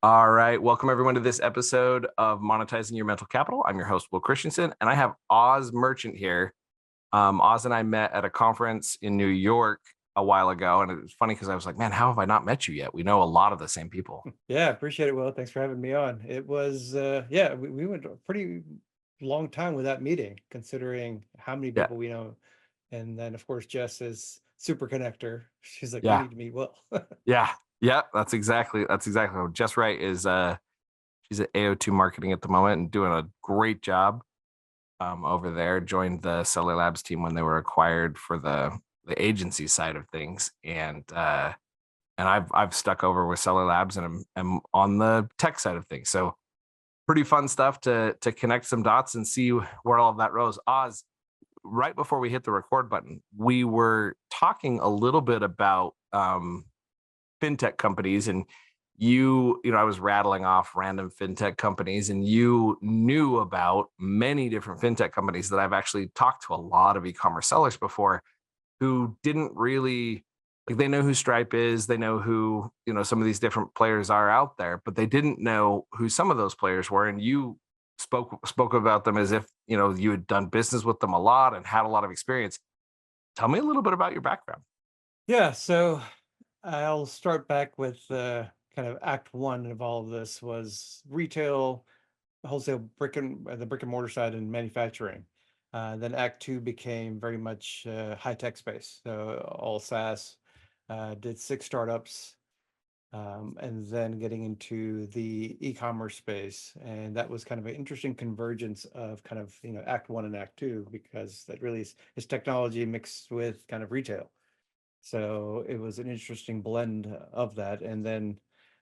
All right. Welcome everyone to this episode of Monetizing Your Mental Capital. I'm your host, Will Christensen, and I have Oz Merchant here. Oz and I met at a conference in New York a while ago. And it was funny because I was like, man, how have I not met you yet? We know a lot of the same people. Yeah, appreciate it, Will. Thanks for having me on. It was, yeah, we went a pretty long time without meeting, considering how many Yeah. people we know. And then, of course, Jess is super connector. She's like, you Yeah. need to meet Will. Yeah. Yeah. That's exactly. Jess Wright is she's at AO2 marketing at the moment and doing a great job over there. Joined the Seller Labs team when they were acquired for the agency side of things. And I've stuck over with Seller Labs and I'm on the tech side of things. So pretty fun stuff to connect some dots and see where all of that goes. Oz, right before we hit the record button, we were talking a little bit about fintech companies, and I was rattling off random fintech companies, and you knew about many different fintech companies that I've actually talked to a lot of e-commerce sellers before who didn't really like. They know who Stripe is, they know who, some of these different players are out there, but they didn't know who some of those players were. And you spoke about them as if, you had done business with them a lot and had a lot of experience. Tell me a little bit about your background. Yeah, so I'll start back with kind of act one of all of this was retail, wholesale the brick and mortar side and manufacturing. Then Act Two became very much high tech space, so all SaaS. Did six startups, and then getting into the e-commerce space, and that was kind of an interesting convergence of kind of Act One and Act Two because that really is technology mixed with kind of retail. So it was an interesting blend of that. And then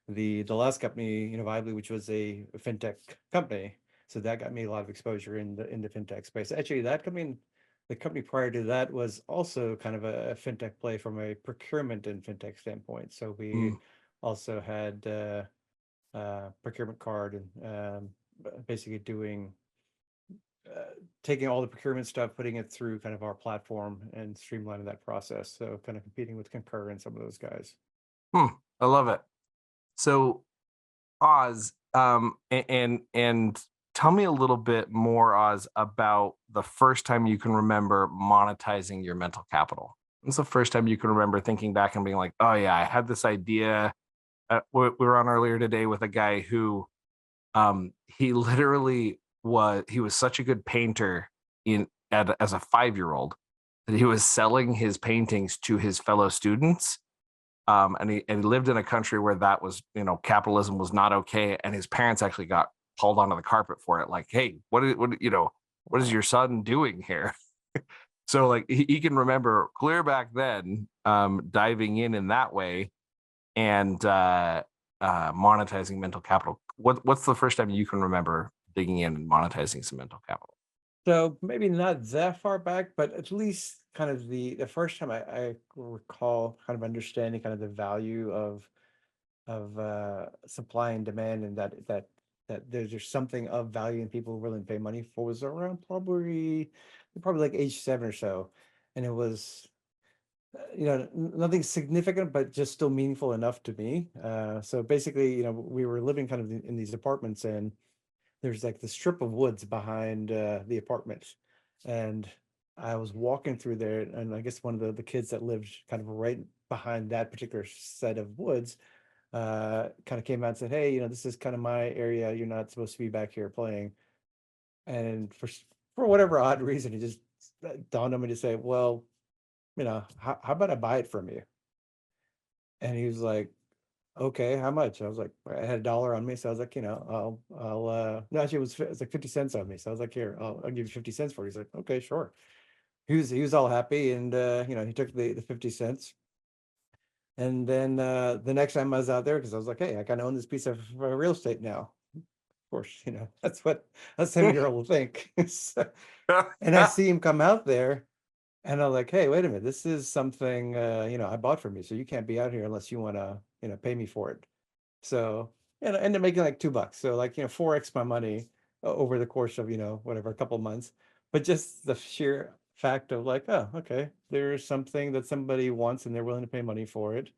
the last company, Vibely, which was a fintech company. So that got me a lot of exposure in the fintech space. Actually, the company prior to that was also kind of a fintech play from a procurement and fintech standpoint. So we Mm, also had procurement card and basically doing taking all the procurement stuff, putting it through kind of our platform and streamlining that process. So kind of competing with Concur and some of those guys. hmm, I love it. So Oz, and tell me a little bit more, Oz, about the first time you can remember monetizing your mental capital. When's the first time you can remember thinking back and being like, "Oh yeah, I had this idea." We were on earlier today with a guy who, he literally he was such a good painter as a 5 year old that he was selling his paintings to his fellow students, and he lived in a country where that was, capitalism was not okay, and his parents actually got called onto the carpet for it. Like, hey, what is your son doing here? So like he can remember clear back then, diving in that way and monetizing mental capital. What's the first time you can remember digging in and monetizing some mental capital? So maybe not that far back, but at least kind of the first time I recall kind of understanding kind of the value of supply and demand, and that there's something of value and people willing to pay money for was around probably like age seven or so. And it was nothing significant, but just still meaningful enough to me. So basically, we were living kind of in these apartments, and there's like the strip of woods behind the apartment, and I was walking through there, and I guess one of the kids that lived kind of right behind that particular set of woods kind of came out and said, "Hey, this is kind of my area. You're not supposed to be back here playing." And for whatever odd reason, it just dawned on me to say, "Well, how about I buy it from you?" And he was like, "Okay, how much?" I was like, I had $1 on me, so I was like, no, actually it was like 50 cents on me. So I was like, here, I'll give you 50 cents for it. He's like, okay, sure. He was all happy, and he took the 50 cents. And then the next time I was out there, because I was like, hey, I kind of own this piece of real estate now. Of course, that's what a 7-year-old will think. So, and I see him come out there, and I'm like, hey, wait a minute, this is something I bought from you, so you can't be out here unless you want to pay me for it. So, and I ended up making like $2. So like, 4x my money over the course of, whatever, a couple months. But just the sheer fact of like, oh, okay, there's something that somebody wants and they're willing to pay money for it.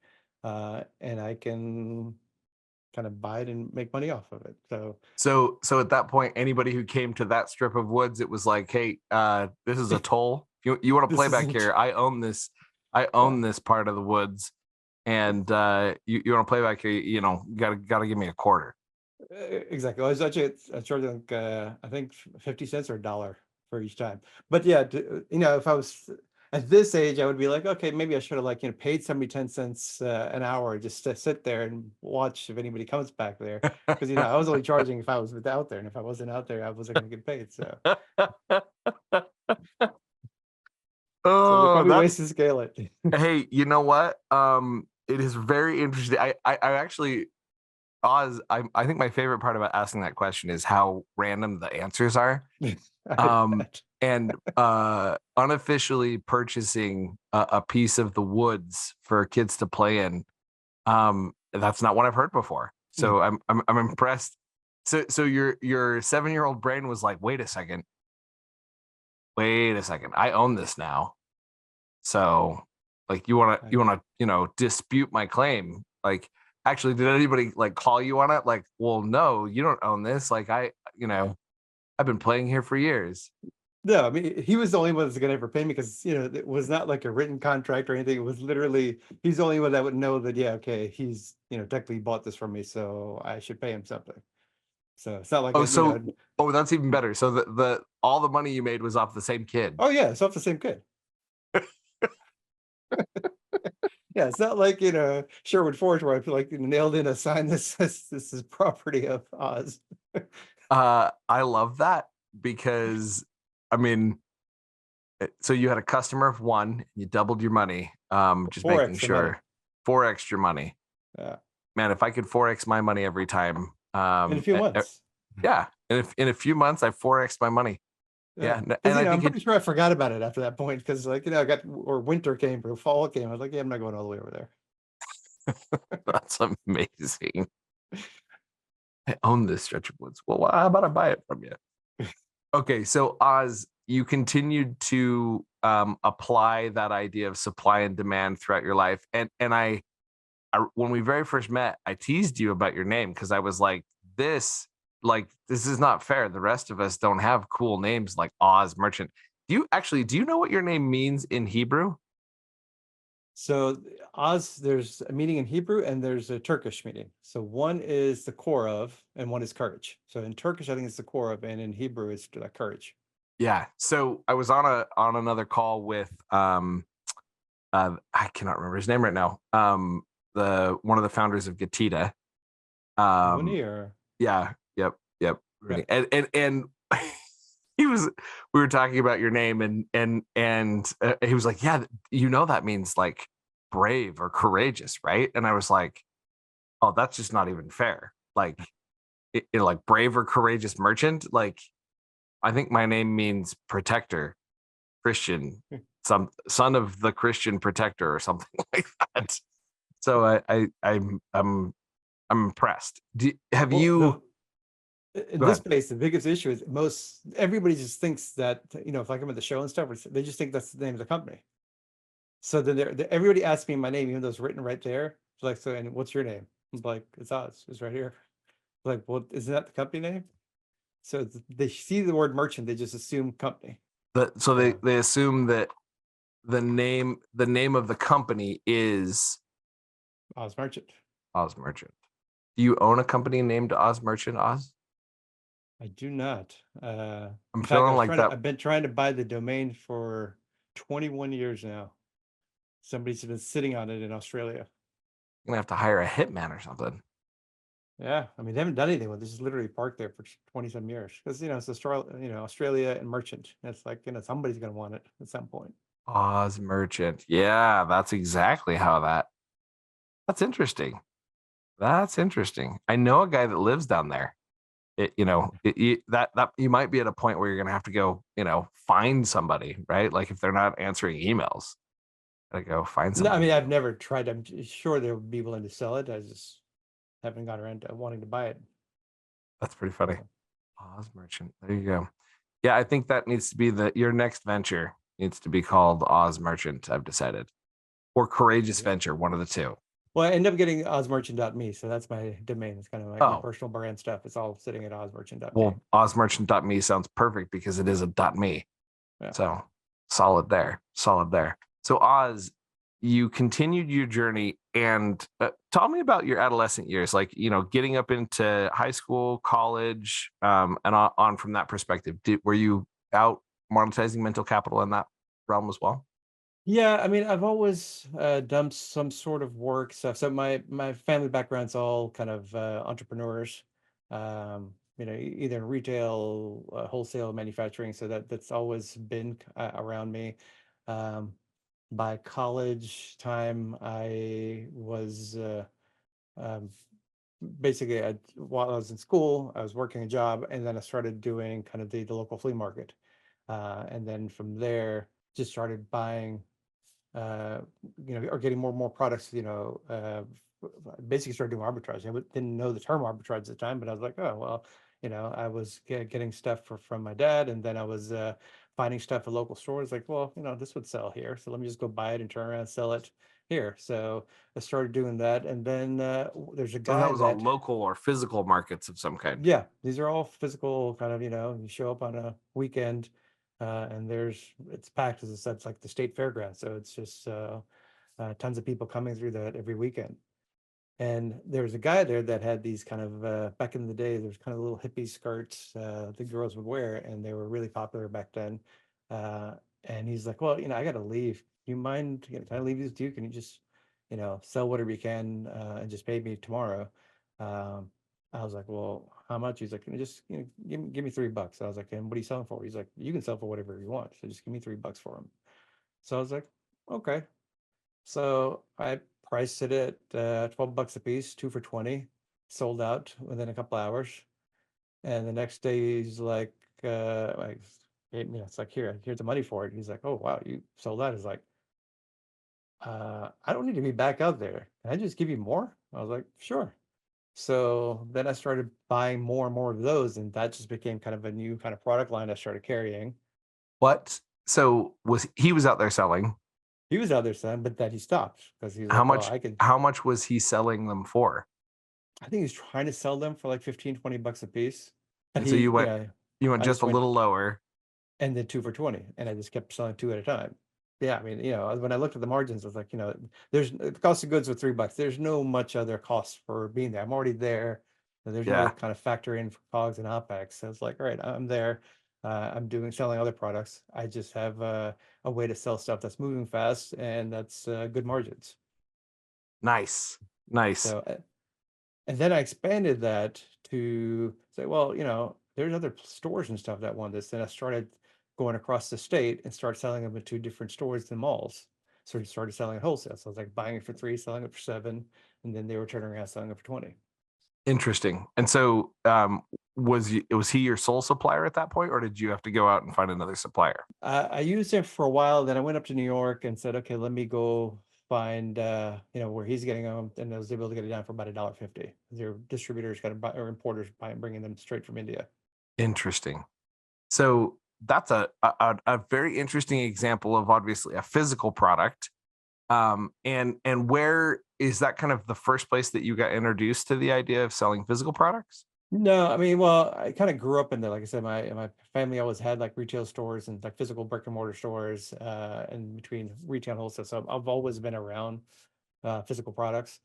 And I can kind of buy it and make money off of it. So So at that point, anybody who came to that strip of woods, it was like, hey, this is a toll. You want to play this back isn't, here? I own this. I yeah, own this part of the woods, and you want to play back here? You know, gotta give me a quarter. exactly. I was actually charging like I think 50 cents or a dollar for each time. But yeah, if I was at this age, I would be like, okay, maybe I should have like paid somebody 10 cents an hour just to sit there and watch if anybody comes back there, because I was only charging if I was out there, and if I wasn't out there, I wasn't going to get paid. So there's Oh, probably that's ways to scale it. hey, you know what? It is very interesting. I actually Oz, I think my favorite part about asking that question is how random the answers are. I bet. And unofficially purchasing a piece of the woods for kids to play in. That's not what I've heard before. So I'm impressed. So your 7-year-old brain was like, wait a second, I own this now. So like you wanna dispute my claim. Like actually, did anybody like call you on it? Like, well, no, you don't own this. Like I've been playing here for years. No, I mean, he was the only one that's gonna ever pay me, because it was not like a written contract or anything. It was literally, he's the only one that would know that, yeah, okay, he's technically bought this from me, so I should pay him something. So it's not like Oh, oh, that's even better. So the all the money you made was off the same kid. oh yeah, it's off the same kid. Yeah, it's not like Sherwood Forest, where I feel like nailed in a sign that says this is property of Oz. I love that because I mean, so you had a customer of one, you doubled your money. Just Four making extra money. sure 4x your money. Yeah, Man, if I could 4x my money every time, in a few months. yeah, and if in a few months I 4x my money, yeah, Yeah, and because I I'm think pretty sure I forgot about it after that point, because like I got, or winter came or fall came. I was like, yeah, I'm not going all the way over there. that's amazing. I own this stretch of woods. Well, how about I buy it from you? Okay, so Oz, you continued to apply that idea of supply and demand throughout your life, and I when we very first met, I teased you about your name because I was this is not fair. The rest of us don't have cool names like Oz Merchant. Do you know what your name means in Hebrew? So Oz, there's a meaning in Hebrew and there's a Turkish meaning. So one is the core of, and one is courage. So in Turkish, I think it's the core of, and in Hebrew, it's courage. Yeah. So I was on another call with I cannot remember his name right now. The one of the founders of Gatita. Um Winnie or yeah, yep. okay. And he was we were talking about your name and he was like, yeah, that means like brave or courageous, right? And I was like, oh, that's just not even fair. Like like brave or courageous merchant, like I think my name means protector, Christian, some son of the Christian protector or something like that. So I'm impressed. Have Well, you in go this ahead? place, the biggest issue is everybody just thinks that, if I come at the show and stuff, they just think that's the name of the company. So then everybody asks me my name, even though it's written right there. It's like, so, and what's your name? I'm like, it's Oz. It's right here. Like, well, isn't that the company name? So they see the word merchant, they just assume company. So So they assume that the name of the company is Oz Merchant. Oz Merchant. Do you own a company named Oz Merchant, Oz? I do not. I'm In fact, feeling like that. I've been trying to buy the domain for 21 years now. Somebody's been sitting on it in Australia. I'm gonna have to hire a hitman or something. Yeah, I mean, they haven't done anything with it. It's just literally parked there for 20 some years, because it's Australia, Australia and merchant. It's like, somebody's gonna want it at some point. Oz Merchant. Yeah, that's exactly how that's interesting. That's interesting. I know a guy that lives down there. That you might be at a point where you're gonna have to go, find somebody, right? Like if they're not answering emails, gotta go find No, I somebody. mean, I've never tried. I'm sure they would be willing to sell it. I just haven't got around to wanting to buy it. That's pretty funny. So, Oz Merchant. There you go. Yeah, I think that needs to be your next venture needs to be called Oz Merchant. I've decided, or Courageous yeah. Venture, one of the two. Well, I end up getting ozmerchant.me, so that's my domain. It's kind of my Oh, personal brand stuff. It's all sitting at ozmerchant.me. well, osmerchant.me sounds perfect because it is a .me. Yeah. So solid there, solid there. So Oz, you continued your journey, and tell me about your adolescent years, like getting up into high school, college, and on from that perspective. Were you out monetizing mental capital in that realm as well? Yeah, I mean, I've always done some sort of work stuff. So my family background's all kind of entrepreneurs, either in retail, wholesale, manufacturing. So that's always been around me. Um, by college time, I was um, basically while I was in school, I was working a job, and then I started doing kind of the local flea market, and then from there, just started buying uh, or getting more and more products, basically started doing arbitrage. I didn't know the term arbitrage at the time, but I was like, oh, well, I was getting stuff from my dad, and then I was finding stuff at local stores like, well, this would sell here. So let me just go buy it and turn around and sell it here. So I started doing that. And then there's a So that guy was all that, local or physical markets of some kind. yeah, these are all physical kind of, you show up on a weekend and it's packed, as I said, it's like the state fairground. So it's just, tons of people coming through that every weekend. And there was a guy there that had these kind of back in the day, there's kind of little hippie skirts the girls would wear, and they were really popular back then. Uh, and he's like, well, I got to leave. Do you mind? Can I leave these to you? Can you just, sell whatever you can and just pay me tomorrow? Um, I was like, well, how much? He's like, can you just, give me $3. I was like, and what are you selling for? He's like, you can sell for whatever you want. So just give me $3 for him. So I was like, okay. So I priced it at $12 a piece, two for 20, sold out within a couple hours. And the next day he's like, it's like, here's the money for it. He's like, oh, wow, you sold out. He's like, I don't need to be back out there. Can I just give you more? I was like, sure. So then I started buying more and more of those, and that just became kind of a new kind of product line I started carrying. What? So he was out there selling? He was out there selling, but then he stopped because he's How like, well, much? I could. How much was he selling them for? I think he's trying to sell them for like 15, $20 a piece. And And so you went, I just just a went little lower. and then two for 20. And I just kept selling two at a time. Yeah, I mean, when I looked at the margins, I was like, there's the cost of goods with $3. There's no much other cost for being there. I'm already there. So there's no Yeah, kind of factor in for COGS and OPEX. So it's like, all right, I'm there. I'm selling other products. I just have a way to sell stuff that's moving fast and that's good margins. nice, nice. So and then I expanded that to say, well, there's other stores and stuff that want this. Then I started going across the state and start selling them at two different stores and malls. So I started selling at wholesale. So I was like buying it for 3, selling it for 7, and then they were turning around selling it for 20. Interesting. And so, was he your sole supplier at that point, or did you have to go out and find another supplier? I used it for a while. Then I went up to New York and said, okay, let me go find where he's getting them, and I was able to get it down for about $1.50. Their distributors got to buy, or importers bringing them straight from India. Interesting. So that's a very interesting example of obviously a physical product. And where is that kind of the first place that you got introduced to the idea of selling physical products? No, I mean, well, I kind of grew up in there. Like I said, my family always had like retail stores and like physical brick and mortar stores, in between retail and wholesale. So I've always been around physical products.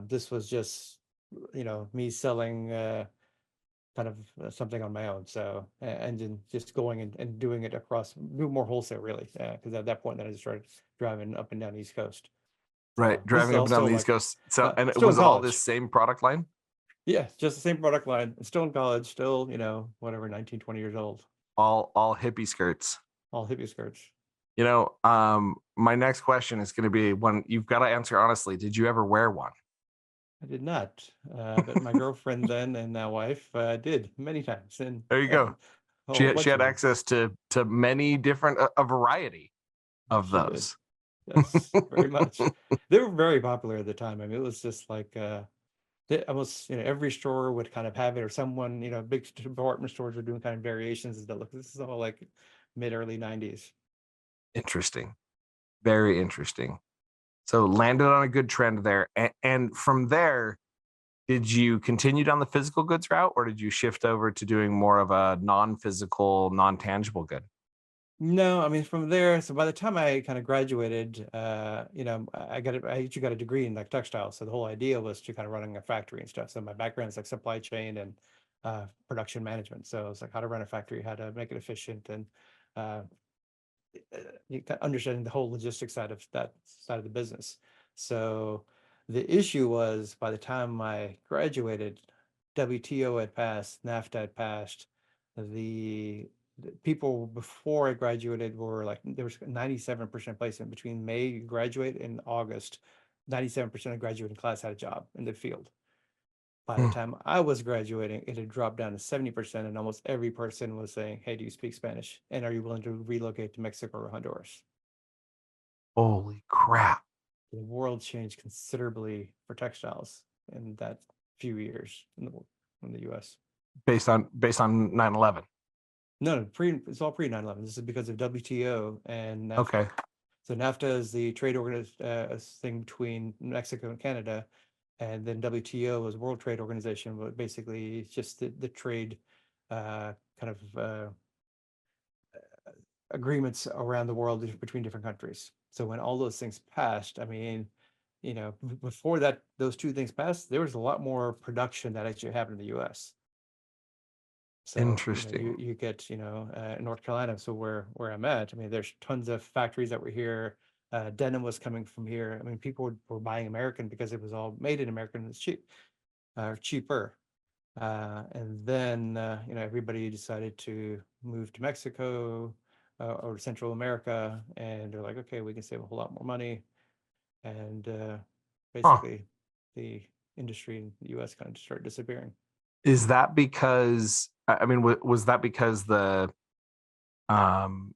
This was just, me selling kind of something on my own. So and then just going and doing it across, do more wholesale really, because at that point then I just started driving up and down the East Coast. Right, So this is driving up all and down still the East like Coast. So, and it still in was all this college. same product line. Yeah, just the same product line. Still in college, still, whatever, 19, 20 years old. All hippie skirts. All hippie skirts. My next question is going to be one you've got to answer honestly. Did you ever wear one? I did not, but my girlfriend then and now wife did many times, and There you go. a She whole she bunch had of them. access to many different a variety of She did. those. Yes, very much. They were very popular at the time. I mean, it was just like almost every store would kind of have it, or someone big department stores were doing kind of variations. That look, this is all like mid early '90s. Interesting. Very interesting. So landed on a good trend there. And from there, did you continue down the physical goods route or did you shift over to doing more of a non-physical, non-tangible good? No, I mean from there. So by the time I kind of graduated, I actually got a degree in like textile. So the whole idea was to kind of running a factory and stuff. So my background is like supply chain and production management. So it's like how to run a factory, how to make it efficient, and uh, understanding the whole logistics side of that side of the business. So the issue was by the time I graduated, WTO had passed, NAFTA had passed. The people before I graduated were like there was 97% placement between May you graduate and August. 97% of graduating class had a job in the field. By the Hmm. time I was graduating, it had dropped down to 70%, and almost every person was saying, "Hey, do you speak Spanish? And are you willing to relocate to Mexico or Honduras?" Holy crap. The world changed considerably for textiles in that few years in the US. Based on 9/11. No, it's all pre 9/11. This is because of WTO and NAFTA. Okay. So NAFTA is the thing between Mexico and Canada, and then WTO is World Trade Organization, but basically it's just the trade kind of agreements around the world between different countries. So when all those things passed, I mean, before that, those two things passed, there was a lot more production that actually happened in the US. So, Interesting. you get, in North Carolina, so where I'm at, I mean, there's tons of factories that were here. Denim was coming from here. I mean, people were buying American because it was all made in America and it's cheaper. And then, everybody decided to move to Mexico or Central America, and they're like, okay, we can save a whole lot more money. And Huh. basically, the industry in the US kind of started disappearing. Is that because I mean was that because the um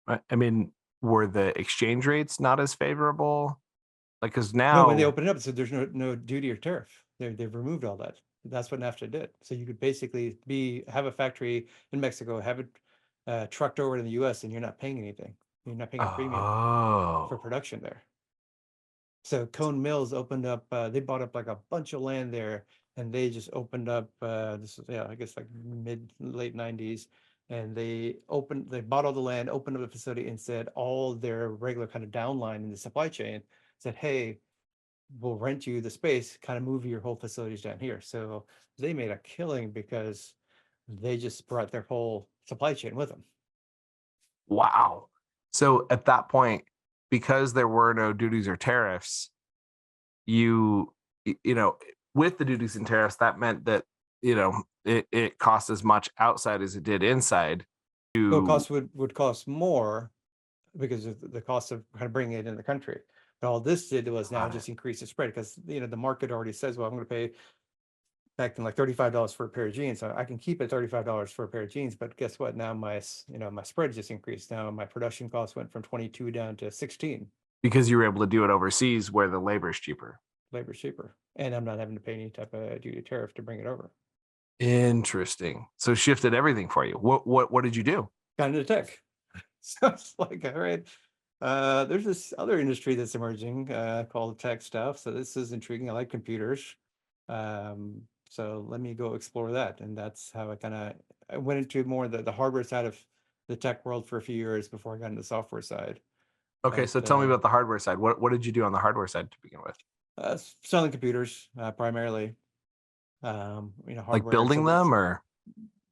I mean were the exchange rates not as favorable? Like cuz No, when they now opened it up, so there's no duty or tariff. They've removed all that. That's what NAFTA did. So you could basically have a factory in Mexico, have it trucked over to the US, and you're not paying anything. You're not paying a premium for oh production there. So Cone Mills opened up, they bought up like a bunch of land there, and they just opened up, this is, yeah, I guess like late 90s. And they bought all the land, opened up a facility, and said all their regular kind of downline in the supply chain said, hey, we'll rent you the space, kind of move your whole facilities down here. So they made a killing because they just brought their whole supply chain with them. wow. So at that point because there were no duties or tariffs, you you know with the duties and tariffs that meant that it cost as much outside as it did inside Well, to cost would cost more because of the cost of kind of bringing it in the country. But all this did was now got it just increase the spread because the market already says, well, I'm going to pay back in like $35 for a pair of jeans. So I can keep it $35 for a pair of jeans, but guess what? Now my spread just increased. Now my production cost went from 22 down to 16. because you were able to do it overseas where the labor is cheaper. Labor's cheaper, and I'm not having to pay any type of duty tariff to bring it over. Interesting. So shifted everything for you. What did you do? Got into tech. So it's like, all right, there's this other industry that's emerging called tech stuff. So this is intriguing. I like computers. So let me go explore that. And that's how I went into more the hardware side of the tech world for a few years before I got into the software side. Okay, But so tell me about the hardware side. What did you do on the hardware side to begin with? selling computers primarily. Like Hardware. So building that's them or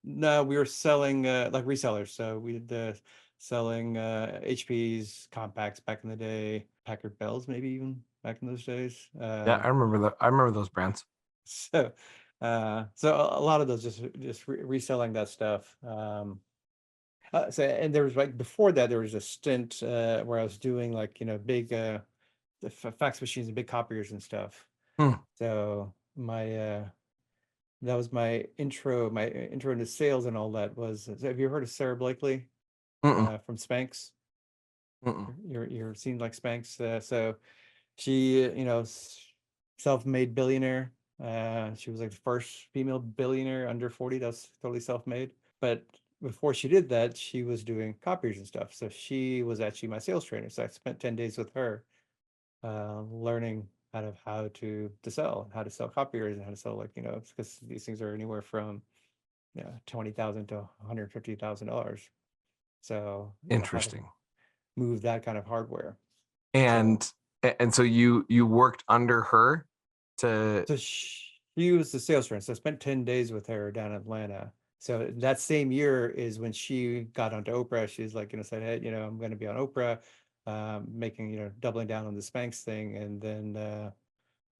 No, we were selling like resellers. So we did selling HPs, compacts back in the day, Packard Bells, maybe even back in those days. yeah, I remember those brands. So so a lot of those just reselling that stuff. So and there was like before that there was a stint where I was doing like big the fax machines and big copiers and stuff. Hmm. So that was my intro into sales and all that was. Have you heard of Sarah Blakely Mm-mm. from Spanx? Mm-mm. You're seen like Spanx. So she, self-made billionaire. She was like the first female billionaire under 40 that's totally self-made. But before she did that, she was doing copiers and stuff. So she was actually my sales trainer. So I spent 10 days with her learning kind of how to sell copiers and how to sell, like, because these things are anywhere from, 20,000 to $150,000. So, how to Interesting. move that kind of hardware. So, And so you worked under her to so she was the sales rep. So I spent 10 days with her down in Atlanta. So that same year is when she got onto Oprah. She's like, said, hey, I'm going to be on Oprah, making, doubling down on the Spanx thing. And then,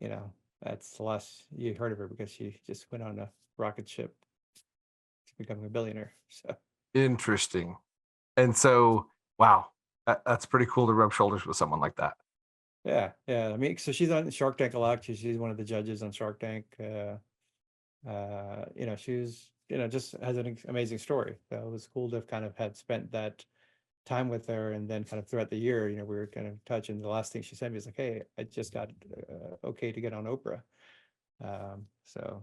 you know, that's the last you heard of her, because she just went on a rocket ship to becoming a billionaire. So, interesting. And so, wow, that's pretty cool to rub shoulders with someone like that. yeah, yeah. I mean, so she's on Shark Tank a lot. She's one of the judges on Shark Tank. She's, just has an amazing story. So it was cool to have kind of had spent that time with her, and then kind of throughout the year, we were kind of touching. The last thing she sent me was like, "Hey, I just got okay to get on Oprah." So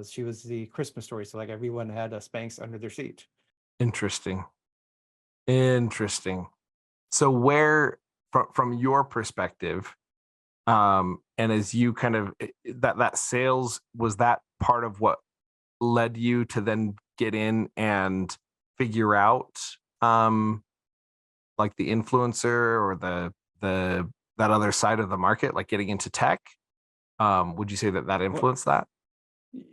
she was the Christmas story. So like everyone had a Spanx under their seat. Interesting. Interesting. So where from your perspective, and as you kind of that sales, was that part of what led you to then get in and figure out like the influencer or the that other side of the market, like getting into tech? Would you say that Well, influenced that?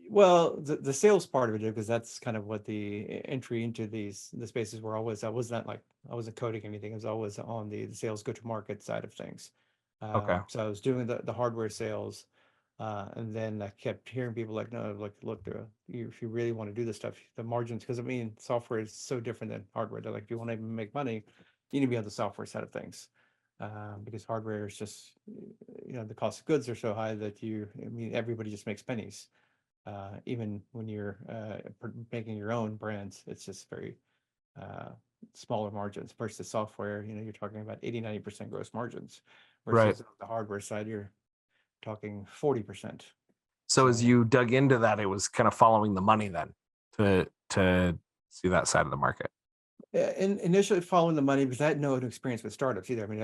well, the sales part of it, because that's kind of what the entry into the spaces were always. I was not like I wasn't coding anything. I was always on the sales go to market side of things. Okay. So I was doing the hardware sales, and then I kept hearing people like, no, like, look, if you really want to do this stuff, the margins, because I mean, software is so different than hardware. They're like, if you want to even make money, you need to be on the software side of things, because hardware is just, the cost of goods are so high that I mean, everybody just makes pennies. Even when you're making your own brands, it's just very uh, smaller margins versus software. You're talking about 80-90% gross margins, Right. versus the hardware side, you're talking 40%. So as So you dug into that, it was kind of following the money then to see that side of the market. initially following the money, because I had no experience with startups either. I mean,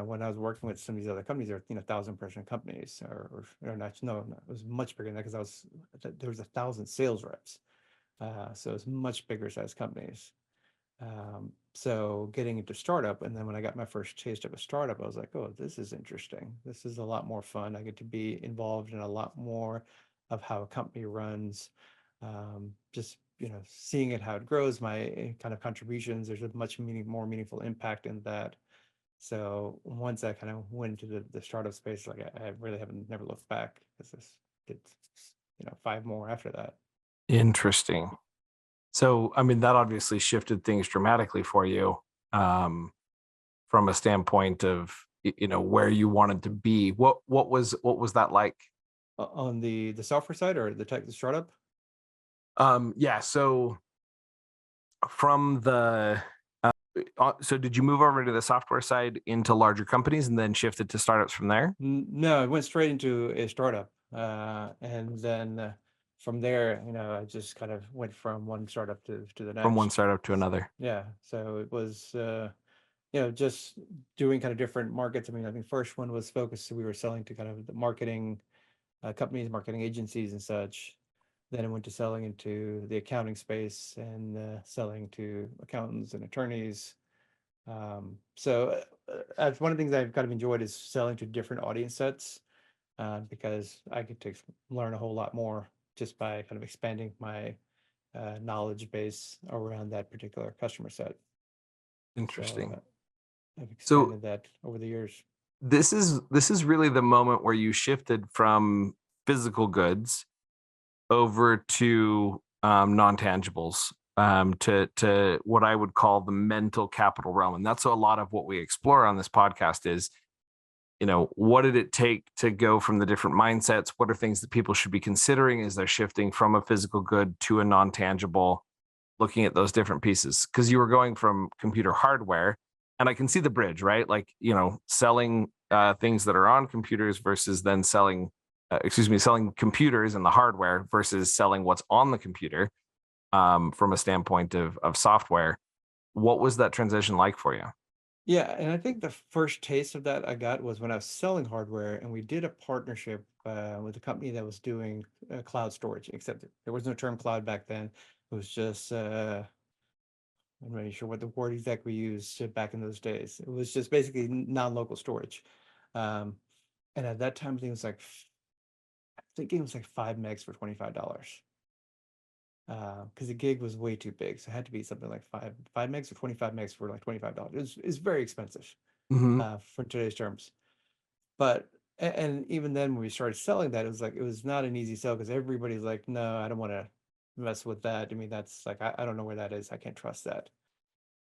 when I was working with some of these other companies, they're, 1,000-person companies, or not, no, it was much bigger than that, because there was 1,000 sales reps. So it's much bigger size companies. So getting into startup, and then when I got my first taste of a startup, I was like, oh, this is interesting. This is a lot more fun. I get to be involved in a lot more of how a company runs. Just, seeing it, how it grows, my kind of contributions, there's a much more meaningful impact in that. So once I kind of went into the startup space, like I really haven't never looked back, because this did, 5 more after that. Interesting. So, I mean, that obviously shifted things dramatically for you, um, from a standpoint of where you wanted to be. What was that like? On the software side, or the startup? Yeah. So from the so did you move over to the software side into larger companies and then shifted to startups from there? No, I went straight into a startup. And then from there, I just kind of went from one startup to the From one next. startup to another. Yeah. So it was, just doing kind of different markets. I mean, first one was focused, so we were selling to kind of the marketing companies, marketing agencies and such. Then I went to selling into the accounting space, and selling to accountants and attorneys. So that's one of the things I've kind of enjoyed, is selling to different audience sets, because I get to learn a whole lot more just by kind of expanding my knowledge base around that particular customer set. So Interesting. I've So expanded that over the years. this is really the moment where you shifted from physical goods over to non-tangibles, to what I would call the mental capital realm. And that's a lot of what we explore on this podcast is, what did it take to go from the different mindsets? What are things that people should be considering as they're shifting from a physical good to a non-tangible, looking at those different pieces? Because you were going from computer hardware, and I can see the bridge, right? Like, selling things that are on computers versus then selling, selling computers and the hardware versus selling what's on the computer, from a standpoint of software. What was that transition like for you? Yeah, and I think the first taste of that I got was when I was selling hardware, and we did a partnership with a company that was doing cloud storage. Except there was no term cloud back then. It was just I'm not really sure what the word exactly we used back in those days. It was just basically non-local storage. Um, and at that time, I think it was like I think it was like 5 megs for $25. Because the gig was way too big, so it had to be something like five megs or 25 megs for like $25. It's very expensive Hmm. for today's terms. But and even then when we started selling that, it was like it was not an easy sell because everybody's like, no, I don't want to mess with that. I mean, that's like I don't know where that is. I can't trust that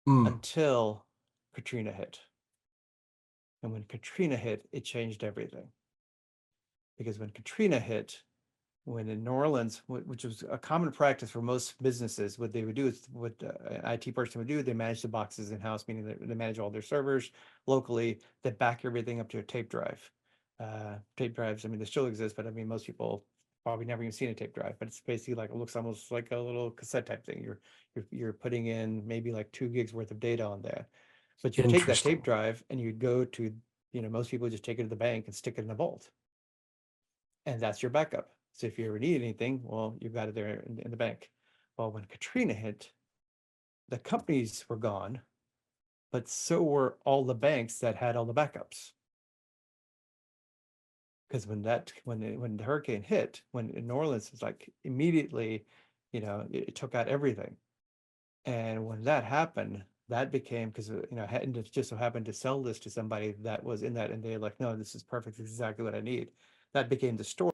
Mm. until Katrina hit. And when Katrina hit, it changed everything. Because when Katrina hit, when in New Orleans, which was a common practice for most businesses, what they would do is what an IT person would do, they manage the boxes in house, meaning that they manage all their servers locally, they back everything up to a tape drive. Tape drives, I mean, they still exist, but I mean, most people probably never even seen a tape drive, but it's basically like, it looks almost like a little cassette type thing. You're putting in maybe like 2 gigs worth of data on there. But you take that tape Interesting. drive and you go to, most people just take it to the bank and stick it in a vault, and that's your backup. So if you ever need anything, well, you've got it there in the bank. Well, when Katrina hit, the companies were gone, but so were all the banks that had all the backups. Because when the hurricane hit, when in New Orleans was like immediately, it took out everything. And when that happened, that became because hadn't it just so happened to sell this to somebody that was in that, and they're like, no, this is perfect, this is exactly what I need. That became the story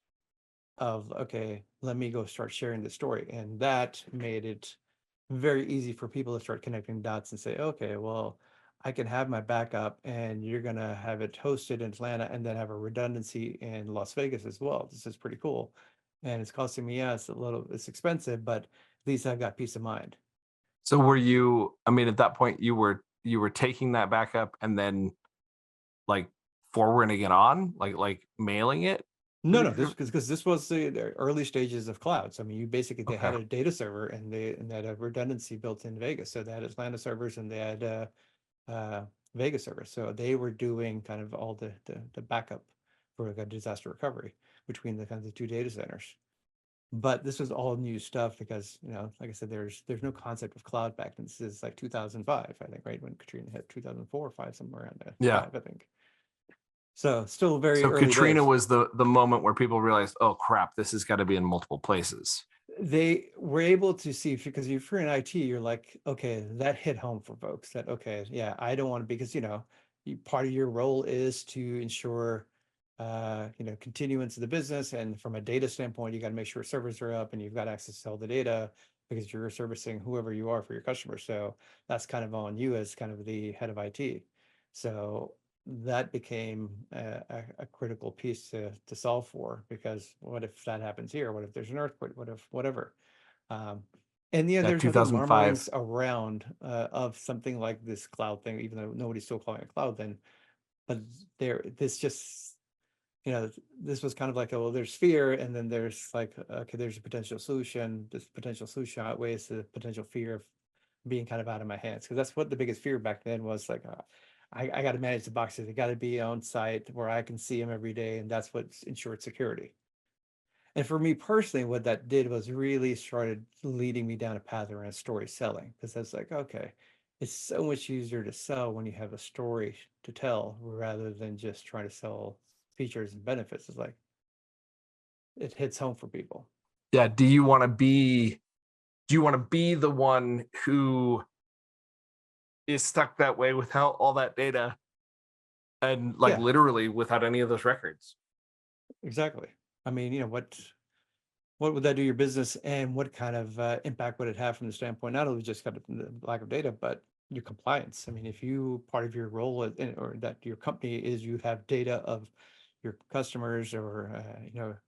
of, okay, let me go start sharing the story. And that made it very easy for people to start connecting dots and say, okay, well, I can have my backup and you're going to have it hosted in Atlanta and then have a redundancy in Las Vegas as well. This is pretty cool. And it's costing me, yeah, it's expensive, but at least I've got peace of mind. So were you, I mean, at that point you were taking that backup and then like forwarding it on, like mailing it No, to no, your, because this was the early stages of clouds. I mean, they okay. had a data server and they had a redundancy built in Vegas. So they had Atlanta servers and they had uh, Vegas servers. So they were doing kind of all the backup for like a disaster recovery between the kinds of two data centers. But this was all new stuff because, like I said, there's no concept of cloud back then. This is like 2005, I think, right? When Katrina hit 2004 or five, somewhere around there, Yeah. five, I think. So still very So early Katrina days. was the moment where people realized, oh crap, this has got to be in multiple places. They were able to see, because if you're in IT, you're like, okay, that hit home for folks that, okay, yeah, I don't want to, because, part of your role is to ensure, continuance of the business. And from a data standpoint, you got to make sure servers are up and you've got access to all the data because you're servicing whoever you are for your customers. So that's kind of on you as kind of the head of IT. So that became a critical piece to solve for, because what if that happens here? What if there's an earthquake? What if whatever? Um, and Yeah, there's other 2005. murmurings around of something like this cloud thing, even though nobody's still calling it cloud then. But this just, this was kind of like, oh, well, there's fear, and then there's like, okay, there's a potential solution. This potential solution outweighs the potential fear of being kind of out of my hands, because that's what the biggest fear back then was, like, I got to manage the boxes. They got to be on site where I can see them every day, and that's what ensured security. And for me personally, what that did was really started leading me down a path around story selling, because I was like, okay, it's so much easier to sell when you have a story to tell rather than just trying to sell features and benefits. It's like it hits home for people. Yeah, do you want to be the one who is stuck that way without all that data and like Yeah, literally without any of those records? exactly. I mean, what would that do your business, and what kind of impact would it have from the standpoint not only just kind of the lack of data, but your compliance? I mean, if you part of your role or that your company is you have data of your customers, or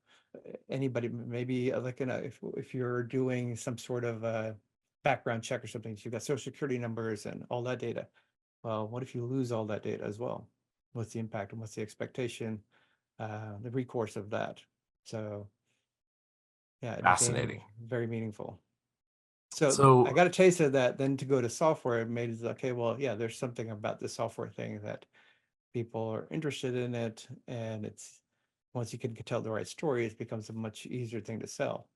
anybody, maybe like if you're doing some sort of background check or something, so you've got social security numbers and all that data. Well, what if you lose all that data as well? What's the impact and what's the expectation, the recourse of that? So yeah, it became Fascinating. very meaningful. So I So got a taste of that. Then to go to software, it made it okay. Well, yeah, there's something about the software thing that people are interested in it, and it's once you can tell the right story, it becomes a much easier thing to sell.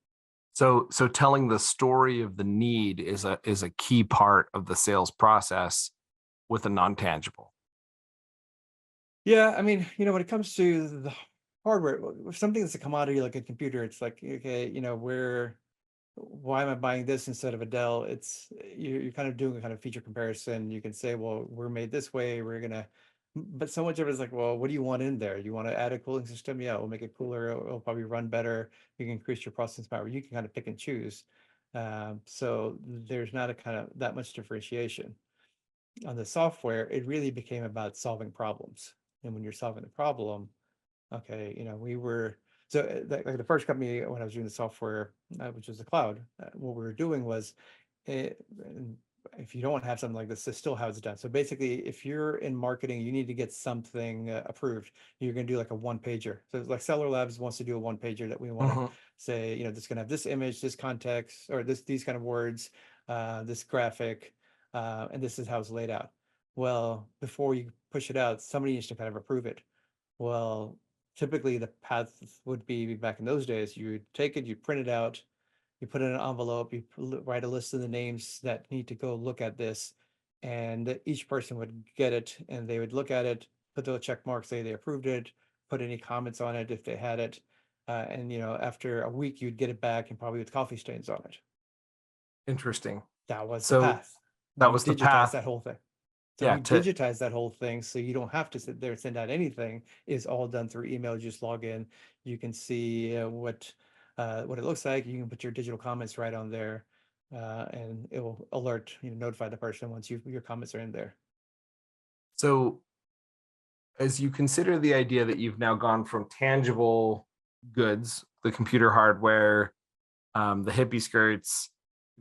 so telling the story of the need is a key part of the sales process with a non-tangible. Yeah, I mean, when it comes to the hardware, if something that's a commodity like a computer, it's like, okay, why am I buying this instead of a Dell? You're kind of doing a kind of feature comparison. You can say, well, we're made this way, but so much of it is like, well, what do you want in there? You want to add a cooling system? Yeah, we'll make it cooler. It'll probably run better. You can increase your processing power. You can kind of pick and choose. So there's not a kind of that much differentiation. On the software, it really became about solving problems. And when you're solving the problem, okay, we were like the first company when I was doing the software, which was the cloud. What we were doing was, and if you don't have something like this is still how it's done. So basically, if you're in marketing, you need to get something approved. You're going to do like a one pager. So it's like Seller Labs wants to do a one pager that we want to Mhm. say, this is going to have this image, this context, or these kind of words, this graphic, and this is how it's laid out. Well, before you push it out, somebody needs to kind of approve it. Well, typically the path would be back in those days, you take it, you print it out, you put it in an envelope, you write a list of the names that need to go look at this, and each person would get it and they would look at it, put the check mark, say they approved it, put any comments on it if they had it. And after a week, you'd get it back and probably with coffee stains on it. Interesting. That was the So path. that We was the digitized path. that whole thing. So Yeah, we to digitize that whole thing so you don't have to sit there and send out anything. It's all done through email. You just log in. You can see what it looks like. You can put your digital comments right on there, and it will alert, notify the person once your comments are in there. so as you consider the idea that you've now gone from tangible goods, the computer hardware, the hippie skirts,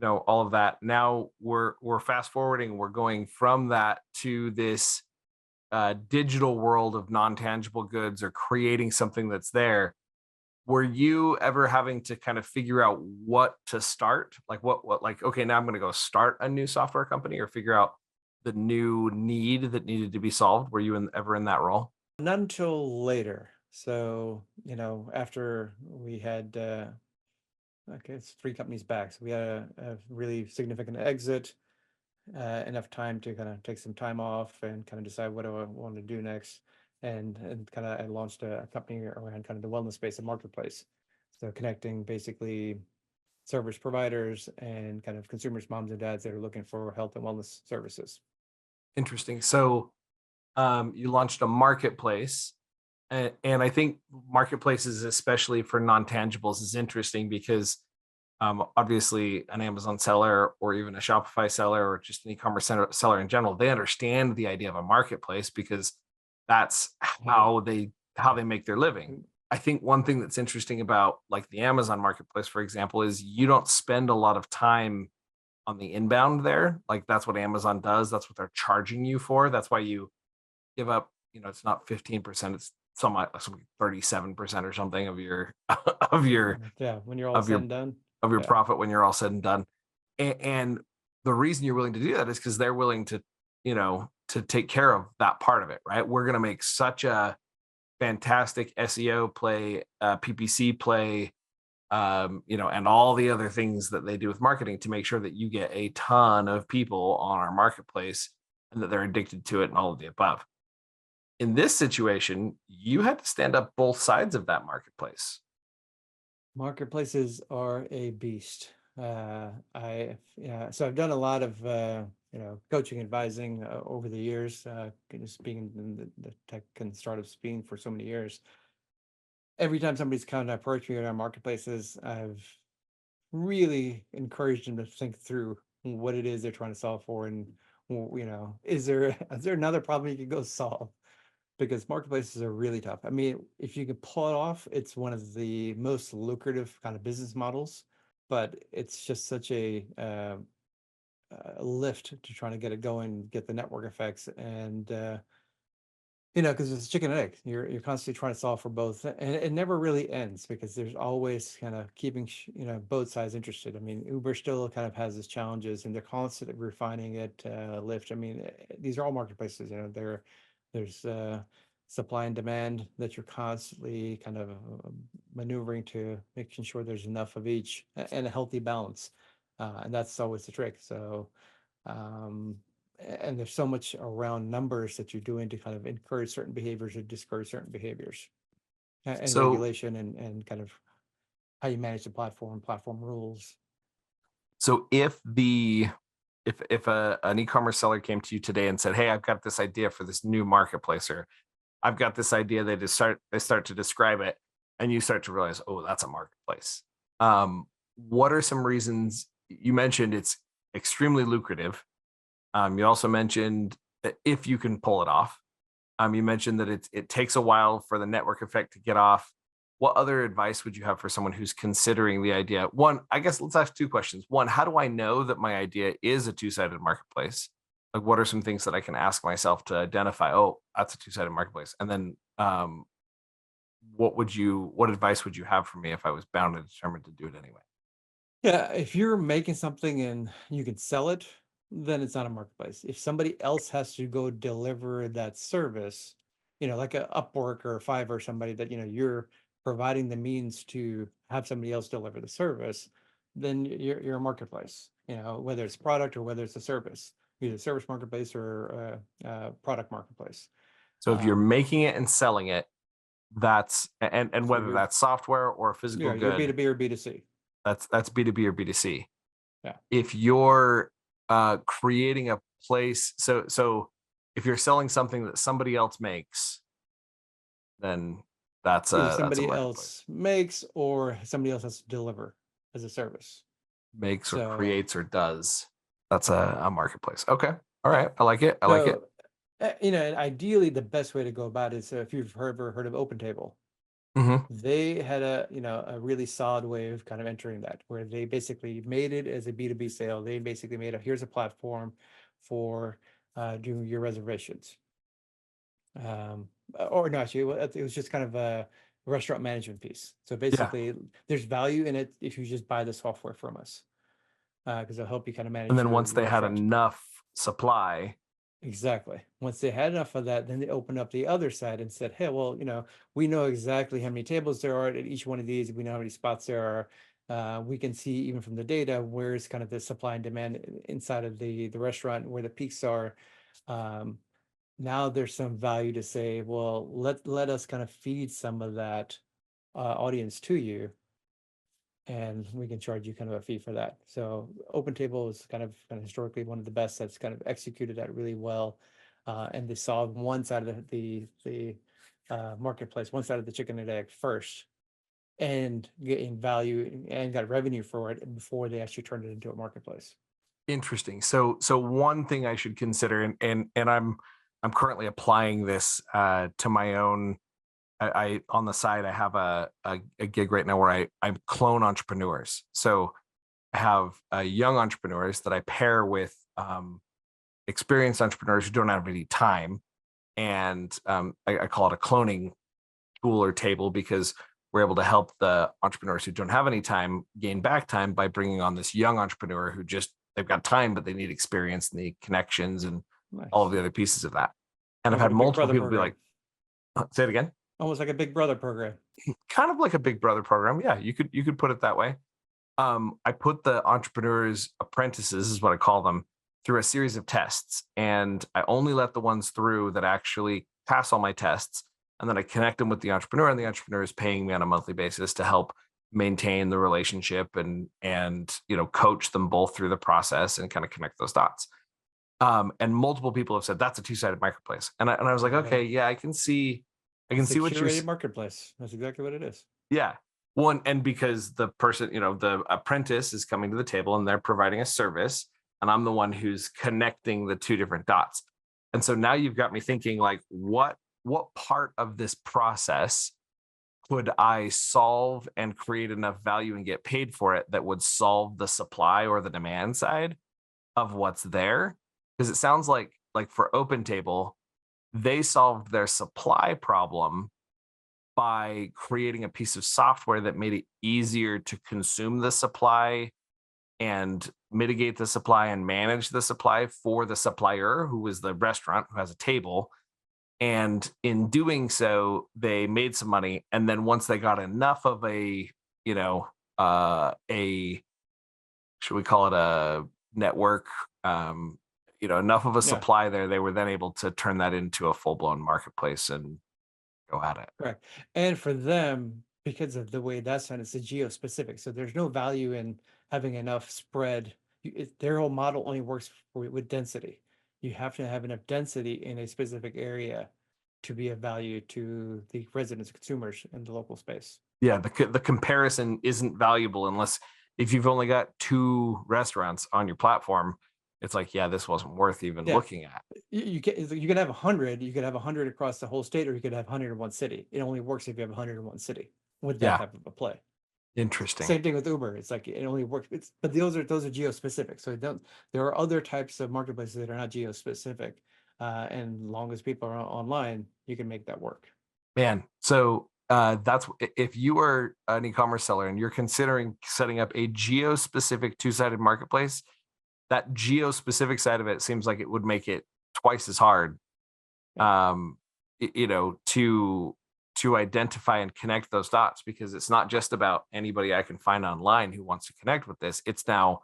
all of that. Now we're fast forwarding. We're going from that to this digital world of non-tangible goods, or creating something that's there. Were you ever having to kind of figure out what to start? Like like, okay, now I'm going to go start a new software company, or figure out the new need that needed to be solved? Were you ever in that role? Not until later. So, after we had, okay, it's three companies back. So we had a really significant exit, enough time to kind of take some time off and kind of decide what do I want to do next. And kind of I launched a company around kind of the wellness space and marketplace. So connecting basically service providers and kind of consumers, moms and dads that are looking for health and wellness services. Interesting. So you launched a marketplace, and I think marketplaces, especially for non-tangibles, is interesting because obviously an Amazon seller, or even a Shopify seller, or just an e-commerce seller in general, they understand the idea of a marketplace because that's Yeah. how they make their living. I think one thing that's interesting about like the Amazon marketplace, for example, is you don't spend a lot of time on the inbound there. Like that's what Amazon does. That's what they're charging you for. That's why you give up, it's not 15%, it's some 37% or something of your of your Yeah. When you're all of said your and done. of your Yeah. profit when you're all said and done. And the reason you're willing to do that is because they're willing to take care of that part of it, right? We're going to make such a fantastic SEO play, PPC play, and all the other things that they do with marketing to make sure that you get a ton of people on our marketplace and that they're addicted to it and all of the above. In this situation, you had to stand up both sides of that marketplace. Marketplaces are a beast. Yeah, so I've done a lot of coaching, advising over the years. Just being in the tech and startups being for so many years. Every time somebody's kind of approached me around marketplaces, I've really encouraged them to think through what it is they're trying to solve for, and is there is there another problem you could go solve? Because marketplaces are really tough. I mean, if you can pull it off, it's one of the most lucrative kind of business models, but it's just such a lift to try to get it going, get the network effects, and Because it's chicken and egg. You're constantly trying to solve for both, and it never really ends because there's always kind of keeping both sides interested. I mean, Uber still kind of has its challenges, and they're constantly refining it. Lyft. I mean, these are all marketplaces. There's supply and demand that you're constantly kind of maneuvering to making sure there's enough of each and a healthy balance, and that's always the trick. So. Um, and there's so much around numbers that you're doing to kind of encourage certain behaviors or discourage certain behaviors, and So regulation and kind of how you manage the platform rules. so if an e-commerce seller came to you today and said, "Hey, I've got this idea for this new marketplace," or "I've got this idea," they start to describe it, and you start to realize, "Oh, that's a marketplace." What are some reasons? You mentioned it's extremely lucrative. You also mentioned that if you can pull it off. You mentioned that it takes a while for the network effect to get off. What other advice would you have for someone who's considering the idea? One, I guess let's ask two questions. One, how do I know that my idea is a two-sided marketplace? Like, what are some things that I can ask myself to identify? Oh, that's a two-sided marketplace. And then, what advice would you have for me if I was bound and determined to do it anyway? Yeah, if you're making something and you can sell it, then it's not a marketplace. If somebody else has to go deliver that service, like a Upwork or a Fiverr or somebody that, you're providing the means to have somebody else deliver the service, then you're a marketplace, whether it's product or whether it's a service, either service marketplace or product marketplace. So if you're Um, making it and selling it, and so whether that's software or a physical you're good, B2B or B2C. that's B2B or B2C. Yeah. If you're creating a place, so if you're selling something that somebody else makes, then Either that's a somebody marketplace. else makes or somebody else has to deliver as a service. Makes or So, creates or does, that's a marketplace. Okay, all yeah. right, I like it, I like it. So, and ideally, the best way to go about it is if you've ever heard of OpenTable, Hmm. they had a really solid way of kind of entering that, where they basically made it as a B2B sale. They basically made here's a platform for doing your reservations. Or no, actually, it was just kind of a restaurant management piece. So Yeah, basically, there's value in it if you just buy the software from us, because it'll help you kind of and manage then once your they had restaurant. enough supply. Exactly. Once they had enough of that, then they opened up the other side and said, "Hey, well, we know exactly how many tables there are at each one of these. We know how many spots there are. We can see even from the data where's kind of the supply and demand inside of the restaurant, where the peaks are." Um, Now there's some value to say, well, let us kind of feed some of that audience to you, and we can charge you kind of a fee for that. So OpenTable is kind of historically one of the best that's kind of executed that really well, and they solved one side of the marketplace, one side of the chicken and egg first, and getting value and got revenue for it before they actually turned it into a marketplace. Interesting. So one thing I should consider, and I'm currently applying this to my own. I on the side I have a gig right now where I clone entrepreneurs. So I have young entrepreneurs that I pair with experienced entrepreneurs who don't have any time, and I call it a cloning tool or table because we're able to help the entrepreneurs who don't have any time gain back time by bringing on this young entrepreneur who just they've got time but they need experience and the connections and all of Nice. the other pieces of that. And I've Almost like had a Big multiple Brother people be program. like, say it again. Almost like a Big Brother program. Kind of like a Big Brother program. Yeah, you could put it that way. I put the entrepreneurs apprentices is what I call them through a series of tests, and I only let the ones through that actually pass all my tests, and then I connect them with the entrepreneur, and the entrepreneur is paying me on a monthly basis to help maintain the relationship and coach them both through the process and kind of connect those dots. And multiple people have said that's a two-sided marketplace, and I was like, Yeah. okay, yeah, I can It's a see what you're. curated marketplace. That's exactly what it is. Yeah. One, and because the person, the apprentice is coming to the table and they're providing a service, and I'm the one who's connecting the two different dots. And so now you've got me thinking like, what part of this process could I solve and create enough value and get paid for it that would solve the supply or the demand side of what's there? Because it sounds like for Open Table, they solved their supply problem by creating a piece of software that made it easier to consume the supply and mitigate the supply and manage the supply for the supplier, who was the restaurant who has a table. And in doing so, they made some money. And then once they got enough of a, you know, a, should we call it a network, enough of a Yeah. supply there, they were then able to turn that into a full blown marketplace and go at it. Correct. And for them, because of the way that's done, it's a geo-specific. So there's no value in having enough spread. Their whole model only works with density. You have to have enough density in a specific area to be of value to the residents, consumers in the local space. Yeah, the comparison isn't valuable unless if you've only got 2 restaurants on your platform, it's like, yeah, this wasn't worth even Yeah. looking at. You can have 100, you could have 100 across the whole state, or you could have 100 in one city. It only works if you have 100 in one city with that Yeah, type of a play. interesting. Same thing with Uber. It's like it only works. But those are geo-specific. So there are other types of marketplaces that are not geo-specific. And long as people are online, you can make that work. Man, so that's if you are an e-commerce seller and you're considering setting up a geo-specific two-sided marketplace, that geo-specific side of it seems like it would make it twice as hard, Yeah. to identify and connect those dots, because it's not just about anybody I can find online who wants to connect with this. It's now,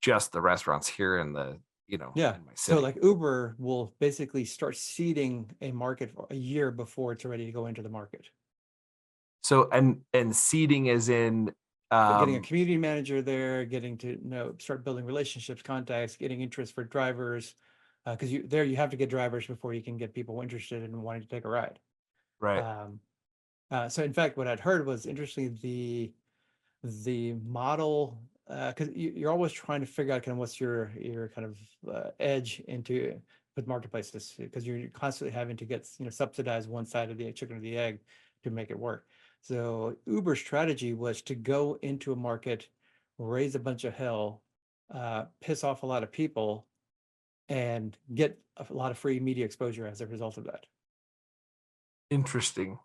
just the restaurants here in the, Yeah. in my So city. like Uber will basically start seeding a market for a year before it's ready to go into the market. So and seeding is in Getting a um community manager there, getting to start building relationships, contacts, getting interest for drivers, because you have to get drivers before you can get people interested in wanting to take a ride. right. Um, so in fact, what I'd heard was interesting, the model, because you're always trying to figure out kind of what's your kind of edge into with marketplaces, because you're constantly having to get subsidize one side of the chicken or the egg to make it work. So Uber's strategy was to go into a market, raise a bunch of hell, piss off a lot of people, and get a lot of free media exposure as a result of that. Interesting.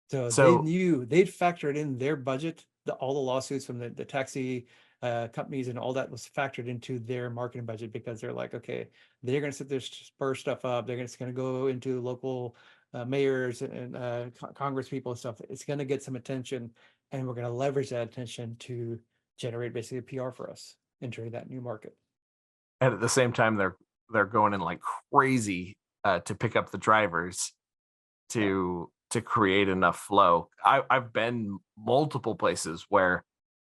So they So knew they'd factored in their budget, all the lawsuits from the taxi companies and all that was factored into their marketing budget, because they're like, okay, they're going to sit there, spur stuff up. They're just going to go into local mayors and Congress people and stuff. It's going to get some attention, and we're going to leverage that attention to generate basically a PR for us entering that new market. and at the same time they're going in like crazy to pick up the drivers Yeah. to create enough flow. I've been multiple places where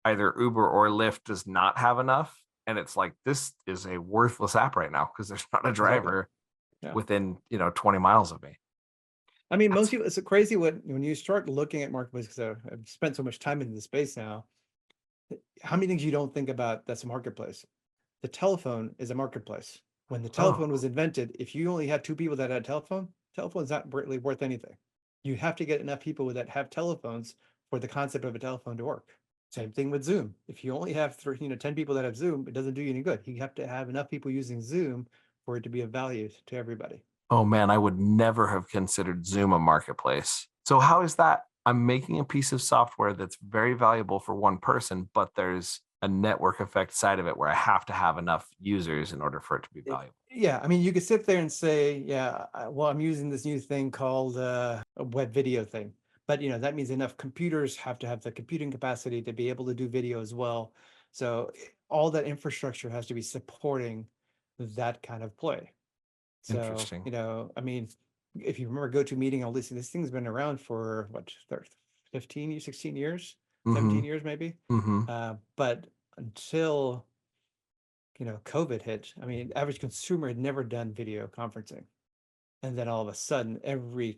either Uber or Lyft does not have enough, and it's like, this is a worthless app right now because there's not a Exactly. driver Yeah. within 20 miles of me. I mean, most That's people, it's crazy when you start looking at marketplaces, because I've spent so much time in the space now. How many things you don't think about that's a marketplace? The telephone is a marketplace. When the oh telephone was invented, if you only had 2 people that had a telephone's not really worth anything. You have to get enough people that have telephones for the concept of a telephone to work. Same thing with Zoom. If you only have 10 people that have Zoom, it doesn't do you any good. You have to have enough people using Zoom for it to be of value to everybody. oh man, I would never have considered Zoom a marketplace. So how is that? I'm making a piece of software that's very valuable for one person, but there's a network effect side of it where I have to have enough users in order for it to be valuable. Yeah, I mean, you could sit there and say, yeah, well, I'm using this new thing called a web video thing. But that means enough computers have to have the computing capacity to be able to do video as well. So all that infrastructure has to be supporting that kind of play. So, Interesting. I mean, if you remember GoToMeeting, all this thing's been around for what, 15 years, 16 years, Mm-hmm. 17 years maybe. Mm-hmm. But until COVID hit, I mean, average consumer had never done video conferencing. And then all of a sudden, every,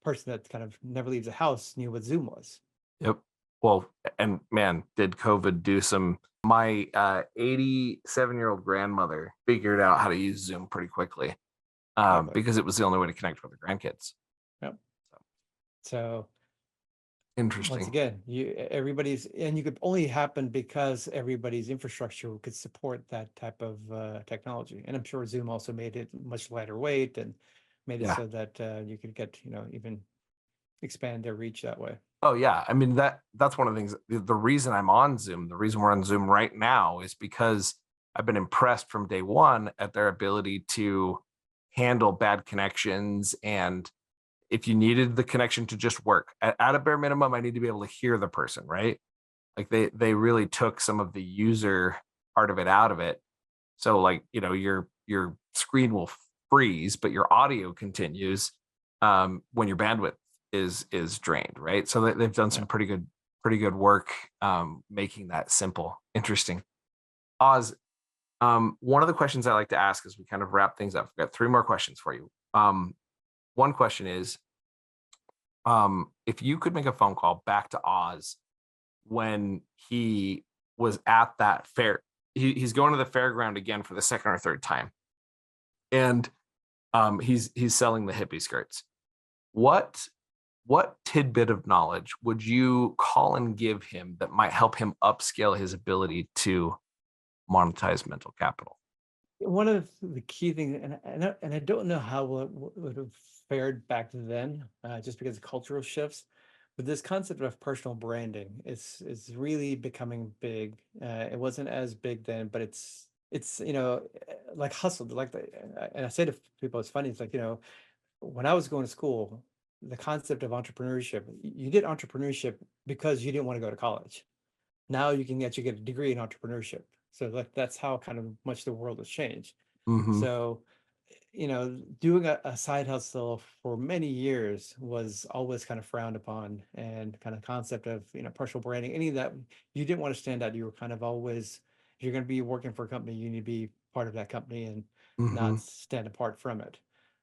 person that kind of never leaves the house knew what Zoom was. Yep. Well, and man, did COVID do some. My 87-year-old grandmother figured out how to use Zoom pretty quickly, Exactly. because it was the only way to connect with her grandkids. Yep. So, So Once Interesting. again, everybody's, and you could only happen because everybody's infrastructure could support that type of technology. And I'm sure Zoom also made it much lighter weight and made it Yeah. so that you could get, even expand their reach that way. Oh yeah. I mean, that's one of the things. The reason I'm on Zoom, the reason we're on Zoom right now is because I've been impressed from day one at their ability to handle bad connections. And if you needed the connection to just work at a bare minimum, I need to be able to hear the person, right? Like they really took some of the user part of it out of it. So like, your screen will freeze, but your audio continues when your bandwidth is drained, right? So they've done Yeah. some pretty good work making that simple. Interesting. Oz, one of the questions I like to ask as we kind of wrap things up, I've got three more questions for you. One question is, if you could make a phone call back to Oz when he was at that fair, he's going to the fairground again for the second or third time, and he's selling the hippie skirts. What what tidbit of knowledge would you call and give him that might help him upscale his ability to monetize mental capital? One of the key things, and I don't know how it would have fared back then, just because of cultural shifts, but this concept of personal branding is really becoming big. It wasn't as big then, but it's like hustled, like and I say to people, it's funny. It's like, when I was going to school, the concept of entrepreneurship, you did entrepreneurship because you didn't want to go to college. Now you can actually get a degree in entrepreneurship. So like that's how kind of much the world has changed. Hmm. So, doing a side hustle for many years was always kind of frowned upon, and kind of concept of, personal branding, any of that, you didn't want to stand out. You were kind of always, if you're going to be working for a company, you need to be part of that company and Hmm. not stand apart from it.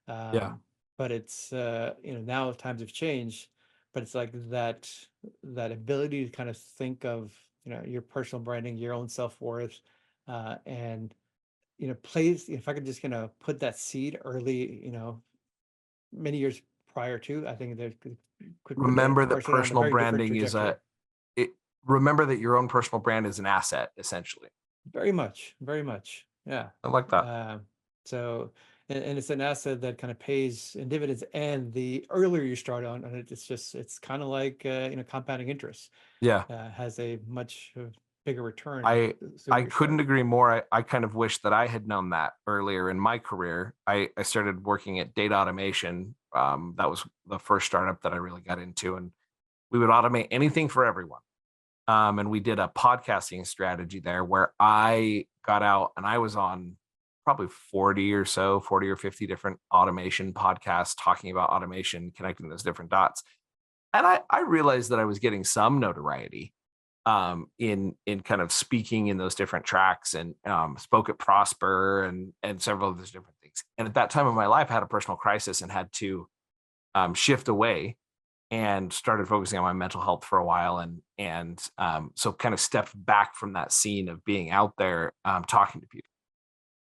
Yeah. Um, but it's, now times have changed, but it's like that ability to kind of think of, your personal branding, your own self-worth, and plays, if I could just put that seed early, many years prior to, I think that could put a Remember that person on a personal very different branding is trajectory. it, remember that your own personal brand is an asset, essentially. Very much, very much. Yeah. I like that. Um, so, and it's an asset that kind of pays in dividends. And the earlier you start on it, it's kind of like, compounding interest, Yeah. has a much bigger return I the sooner I you start. couldn't agree more. I kind of wish that I had known that earlier in my career. I started working at data automation. That was the first startup that I really got into, and we would automate anything for everyone. And we did a podcasting strategy there where I got out and I was on probably 40 or so, 40 or 50 different automation podcasts talking about automation, connecting those different dots. And I realized that I was getting some notoriety in kind of speaking in those different tracks, and spoke at Prosper and several of those different things. And at that time of my life, I had a personal crisis and had to shift away and started focusing on my mental health for a while, and so kind of stepped back from that scene of being out there talking to people.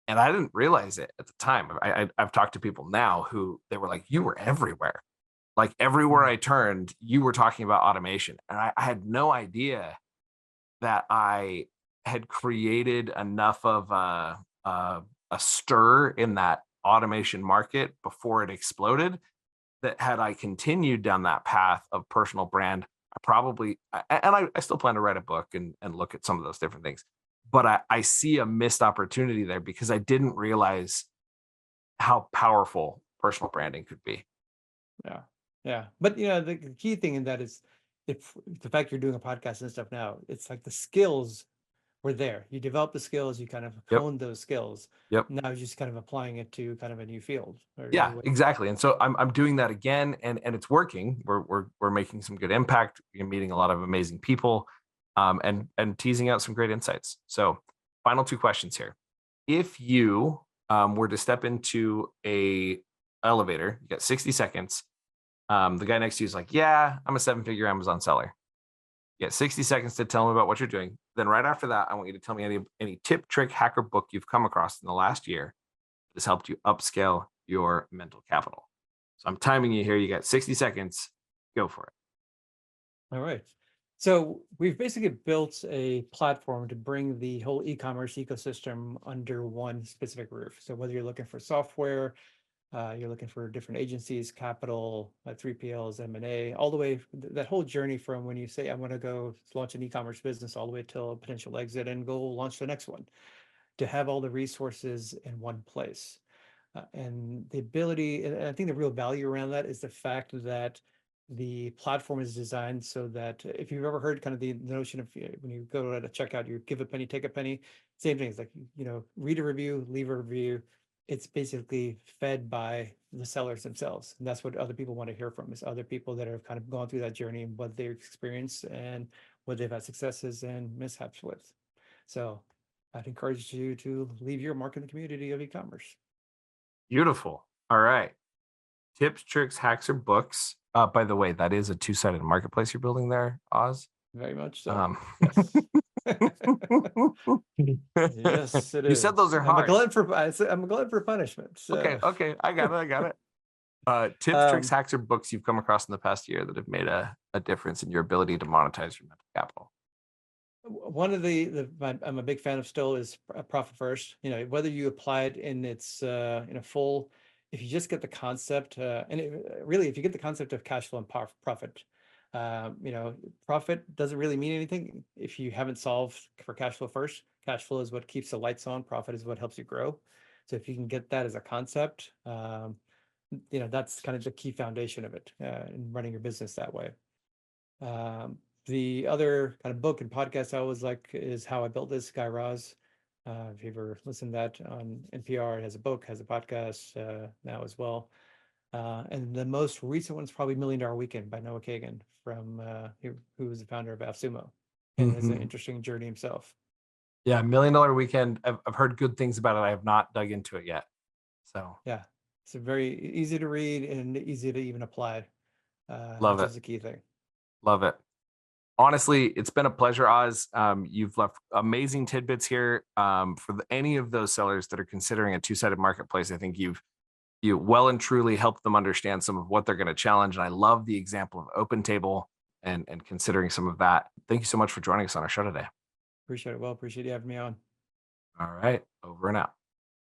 And I didn't realize it at the time. I've talked to people now who they were like, "You were everywhere. Like everywhere Mm. I turned, you were talking about automation," and I had no idea that I had created enough of a stir in that automation market before it exploded, that had I continued down that path of personal brand, I probably, and I still plan to write a book and look at some of those different things. But I see a missed opportunity there because I didn't realize how powerful personal branding could be. Yeah. Yeah. But the key thing in that is, if the fact you're doing a podcast and stuff now, it's like the skills were there. You develop the skills, you kind of Yep. hone those skills. Yep. Now you're just kind of applying it to kind of a new field or a new Yeah, way. exactly. And so I'm doing that again, and it's working. We're making some good impact. We're meeting a lot of amazing people, and teasing out some great insights. So, final two questions here. If you were to step into a elevator, you got 60 seconds. The guy next to you is like, "Yeah, I'm a seven-figure Amazon seller." You got 60 seconds to tell me about what you're doing. Then right after that, I want you to tell me any tip, trick, hack, or book you've come across in the last year has helped you upscale your mental capital. So I'm timing you here. You got 60 seconds. Go for it. All right. So we've basically built a platform to bring the whole e-commerce ecosystem under one specific roof. So whether you're looking for software, you're looking for different agencies, capital, 3PLs, M&A, all the way that whole journey from when you say, I'm going to go launch an e-commerce business all the way till a potential exit and go launch the next one, to have all the resources in one place. And the ability, and I think the real value around that is the fact that the platform is designed so that if you've ever heard kind of the notion of when you go at a checkout, you give a penny, take a penny, same thing. It's like, read a review, leave a review. It's basically fed by the sellers themselves. And that's what other people want to hear from, is other people that have kind of gone through that journey and what they've experienced and what they've had successes and mishaps with. So I'd encourage you to leave your mark in the community of e-commerce. Beautiful. All right. Tips, tricks, hacks, or books. By the way, that is a two-sided marketplace you're building there, Oz. Very much so. Um, Yes. Yes, it you said those is. are I'm a hard. glutton for I'm a glutton for punishment. Okay, So okay, I got it. I got it. Tips, tricks, um, hacks, or books you've come across in the past year that have made a difference in your ability to monetize your mental capital. one of I'm a big fan of still is profit first. Whether you apply it in its in a full, if you just get the concept, really, if you get the concept of cash flow and profit, profit doesn't really mean anything if you haven't solved for cash flow first. Cash flow is what keeps the lights on. Profit is what helps you grow. So if you can get that as a concept, that's kind of the key foundation of it in running your business that way. The other kind of book and podcast I always like is How I Built This, Guy Raz. If you ever listened to that on NPR, it has a book, has a podcast now as well. And the most recent one is probably Million Dollar Weekend by Noah Kagan, from who was the founder of AppSumo, and has an Mhm. interesting journey himself. Yeah, $1 Million Weekend. I've heard good things about it. I have not dug into it yet. So Yeah, it's a very easy to read and easy to even apply, love which it. is the key thing. Love it. Honestly, it's been a pleasure, Oz. You've left amazing tidbits here for any of those sellers that are considering a two-sided marketplace. I think you well and truly helped them understand some of what they're going to challenge. And I love the example of Open Table and considering some of that. Thank you so much for joining us on our show today. Appreciate it. Well, appreciate you having me on. All right, over and out.